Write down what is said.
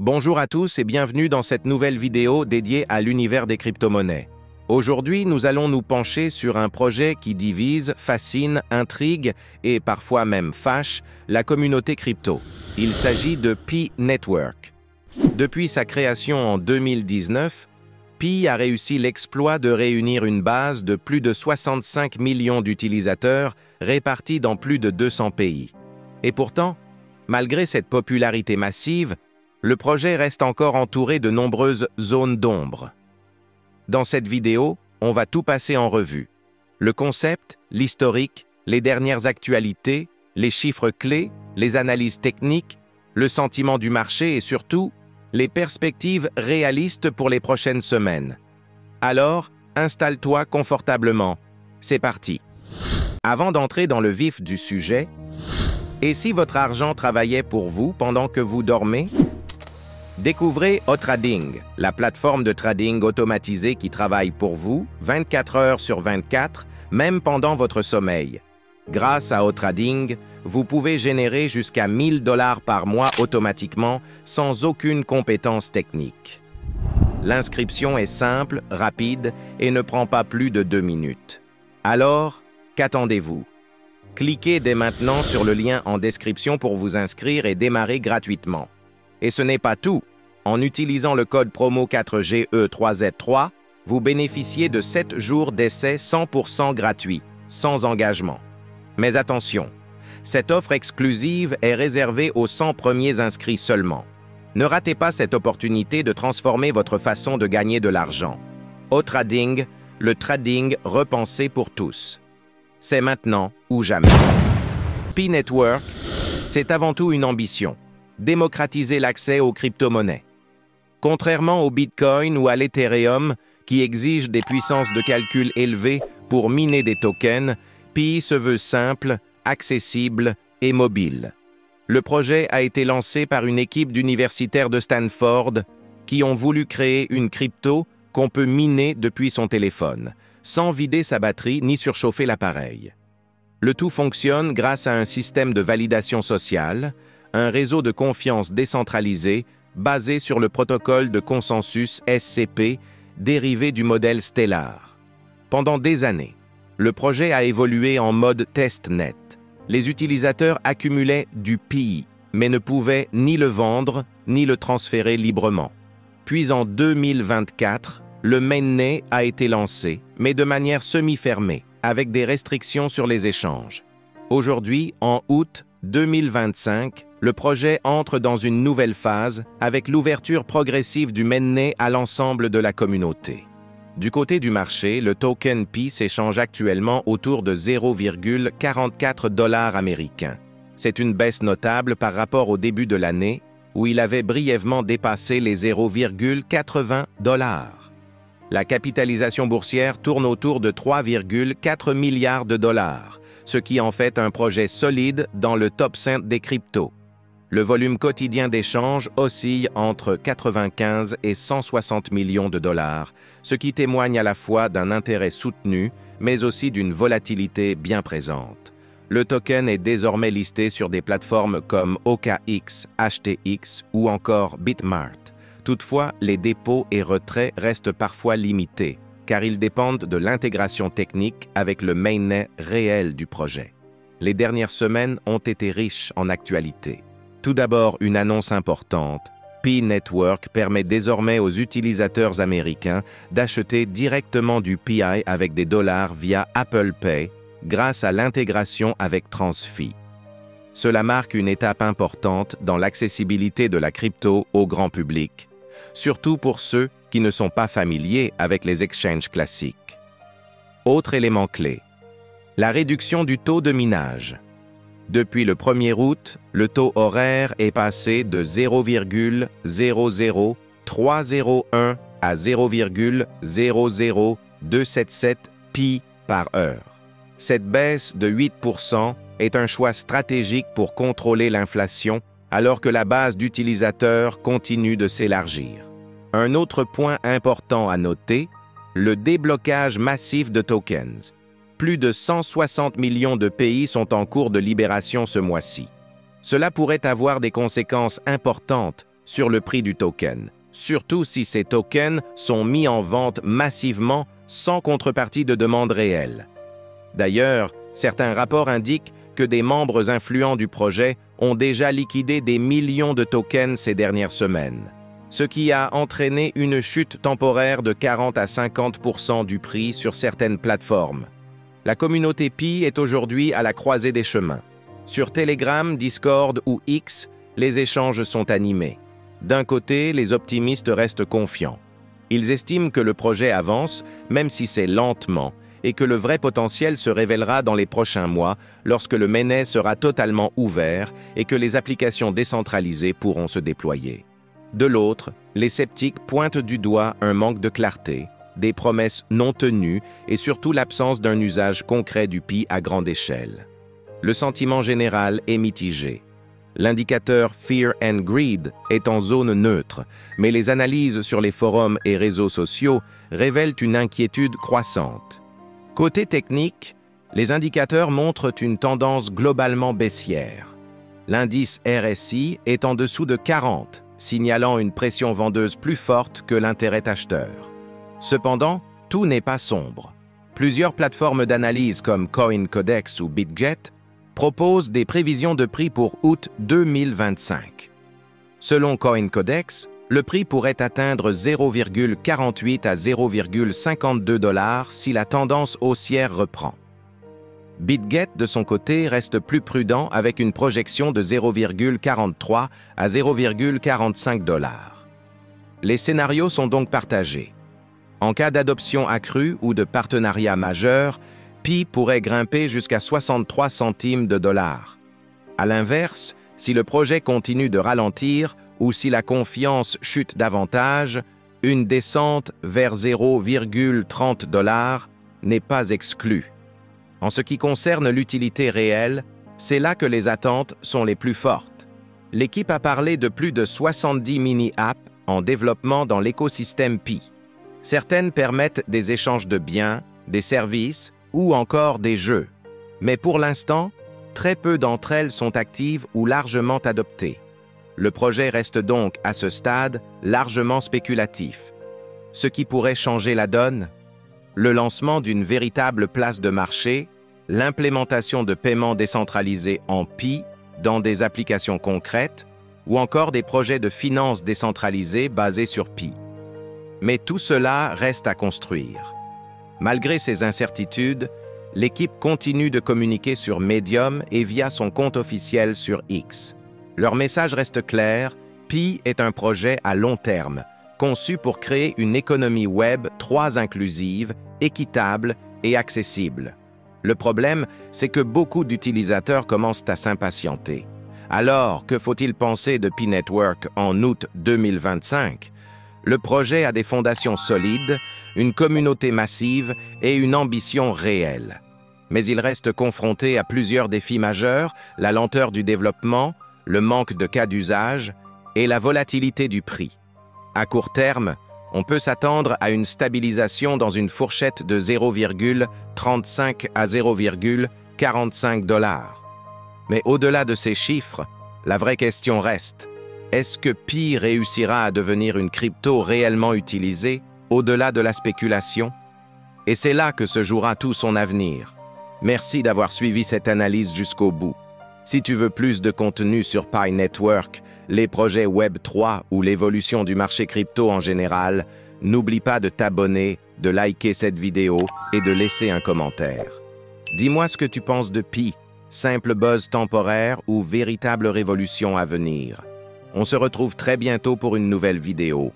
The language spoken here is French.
Bonjour à tous et bienvenue dans cette nouvelle vidéo dédiée à l'univers des crypto-monnaies. Aujourd'hui, nous allons nous pencher sur un projet qui divise, fascine, intrigue et parfois même fâche la communauté crypto. Il s'agit de Pi Network. Depuis sa création en 2019, Pi a réussi l'exploit de réunir une base de plus de 65 millions d'utilisateurs répartis dans plus de 200 pays. Et pourtant, malgré cette popularité massive, le projet reste encore entouré de nombreuses zones d'ombre. Dans cette vidéo, on va tout passer en revue. Le concept, l'historique, les dernières actualités, les chiffres clés, les analyses techniques, le sentiment du marché et surtout, les perspectives réalistes pour les prochaines semaines. Alors, installe-toi confortablement. C'est parti. Avant d'entrer dans le vif du sujet, et si votre argent travaillait pour vous pendant que vous dormez? Découvrez OTrading, la plateforme de trading automatisée qui travaille pour vous 24 heures sur 24, même pendant votre sommeil. Grâce à OTrading, vous pouvez générer jusqu'à 1 000 $ par mois automatiquement sans aucune compétence technique. L'inscription est simple, rapide et ne prend pas plus de 2 minutes. Alors, qu'attendez-vous? Cliquez dès maintenant sur le lien en description pour vous inscrire et démarrer gratuitement. Et ce n'est pas tout. En utilisant le code promo 4GE3Z3, vous bénéficiez de 7 jours d'essai 100% gratuit, sans engagement. Mais attention, cette offre exclusive est réservée aux 100 premiers inscrits seulement. Ne ratez pas cette opportunité de transformer votre façon de gagner de l'argent. OTrading, le trading repensé pour tous. C'est maintenant ou jamais. Pi Network, c'est avant tout une ambition. Démocratiser l'accès aux crypto-monnaies. Contrairement au Bitcoin ou à l'Ethereum, qui exigent des puissances de calcul élevées pour miner des tokens, Pi se veut simple, accessible et mobile. Le projet a été lancé par une équipe d'universitaires de Stanford qui ont voulu créer une crypto qu'on peut miner depuis son téléphone, sans vider sa batterie ni surchauffer l'appareil. Le tout fonctionne grâce à un système de validation sociale, un réseau de confiance décentralisé basé sur le protocole de consensus SCP dérivé du modèle Stellar. Pendant des années, le projet a évolué en mode testnet. Les utilisateurs accumulaient du Pi, mais ne pouvaient ni le vendre ni le transférer librement. Puis en 2024, le mainnet a été lancé, mais de manière semi-fermée, avec des restrictions sur les échanges. Aujourd'hui, en août 2025, le projet entre dans une nouvelle phase avec l'ouverture progressive du mainnet à l'ensemble de la communauté. Du côté du marché, le token Pi s'échange actuellement autour de 0,44 $ américains. C'est une baisse notable par rapport au début de l'année, où il avait brièvement dépassé les 0,80 $. La capitalisation boursière tourne autour de 3,4 milliards de dollars, ce qui en fait un projet solide dans le top 5 des cryptos. Le volume quotidien d'échanges oscille entre 95 et 160 millions de dollars, ce qui témoigne à la fois d'un intérêt soutenu, mais aussi d'une volatilité bien présente. Le token est désormais listé sur des plateformes comme OKX, HTX ou encore Bitmart. Toutefois, les dépôts et retraits restent parfois limités, car ils dépendent de l'intégration technique avec le mainnet réel du projet. Les dernières semaines ont été riches en actualités. Tout d'abord, une annonce importante. Pi Network permet désormais aux utilisateurs américains d'acheter directement du Pi avec des dollars via Apple Pay grâce à l'intégration avec Transfi. Cela marque une étape importante dans l'accessibilité de la crypto au grand public, surtout pour ceux qui ne sont pas familiers avec les exchanges classiques. Autre élément clé, la réduction du taux de minage. Depuis le 1er août, le taux horaire est passé de 0,00301 à 0,00277 pi par heure. Cette baisse de 8% est un choix stratégique pour contrôler l'inflation alors que la base d'utilisateurs continue de s'élargir. Un autre point important à noter, le déblocage massif de tokens. Plus de 160 millions de pays sont en cours de libération ce mois-ci. Cela pourrait avoir des conséquences importantes sur le prix du token, surtout si ces tokens sont mis en vente massivement sans contrepartie de demande réelle. D'ailleurs, certains rapports indiquent que des membres influents du projet ont déjà liquidé des millions de tokens ces dernières semaines, ce qui a entraîné une chute temporaire de 40 à 50% du prix sur certaines plateformes. La communauté Pi est aujourd'hui à la croisée des chemins. Sur Telegram, Discord ou X, les échanges sont animés. D'un côté, les optimistes restent confiants. Ils estiment que le projet avance, même si c'est lentement, et que le vrai potentiel se révélera dans les prochains mois lorsque le mainnet sera totalement ouvert et que les applications décentralisées pourront se déployer. De l'autre, les sceptiques pointent du doigt un manque de clarté, des promesses non tenues et surtout l'absence d'un usage concret du Pi à grande échelle. Le sentiment général est mitigé. L'indicateur Fear and Greed est en zone neutre, mais les analyses sur les forums et réseaux sociaux révèlent une inquiétude croissante. Côté technique, les indicateurs montrent une tendance globalement baissière. L'indice RSI est en dessous de 40, signalant une pression vendeuse plus forte que l'intérêt acheteur. Cependant, tout n'est pas sombre. Plusieurs plateformes d'analyse comme CoinCodex ou BitGet proposent des prévisions de prix pour août 2025. Selon CoinCodex, le prix pourrait atteindre 0,48 à 0,52 $ si la tendance haussière reprend. BitGet, de son côté, reste plus prudent avec une projection de 0,43 à 0,45 $. Les scénarios sont donc partagés. En cas d'adoption accrue ou de partenariat majeur, Pi pourrait grimper jusqu'à 63 centimes de dollars. À l'inverse, si le projet continue de ralentir ou si la confiance chute davantage, une descente vers 0,30 $ n'est pas exclue. En ce qui concerne l'utilité réelle, c'est là que les attentes sont les plus fortes. L'équipe a parlé de plus de 70 mini-apps en développement dans l'écosystème Pi. Certaines permettent des échanges de biens, des services ou encore des jeux. Mais pour l'instant, très peu d'entre elles sont actives ou largement adoptées. Le projet reste donc, à ce stade, largement spéculatif. Ce qui pourrait changer la donne? Le lancement d'une véritable place de marché, l'implémentation de paiements décentralisés en Pi dans des applications concrètes, ou encore des projets de finances décentralisés basés sur Pi. Mais tout cela reste à construire. Malgré ces incertitudes, l'équipe continue de communiquer sur Medium et via son compte officiel sur X. Leur message reste clair, Pi est un projet à long terme, conçu pour créer une économie web 3 inclusive, équitable et accessible. Le problème, c'est que beaucoup d'utilisateurs commencent à s'impatienter. Alors, que faut-il penser de Pi Network en août 2025? Le projet a des fondations solides, une communauté massive et une ambition réelle. Mais il reste confronté à plusieurs défis majeurs, la lenteur du développement, le manque de cas d'usage et la volatilité du prix. À court terme, on peut s'attendre à une stabilisation dans une fourchette de 0,35 à 0,45 $. Mais au-delà de ces chiffres, la vraie question reste: est-ce que Pi réussira à devenir une crypto réellement utilisée, au-delà de la spéculation? Et c'est là que se jouera tout son avenir. Merci d'avoir suivi cette analyse jusqu'au bout. Si tu veux plus de contenu sur Pi Network, les projets Web3 ou l'évolution du marché crypto en général, n'oublie pas de t'abonner, de liker cette vidéo et de laisser un commentaire. Dis-moi ce que tu penses de Pi, simple buzz temporaire ou véritable révolution à venir. On se retrouve très bientôt pour une nouvelle vidéo.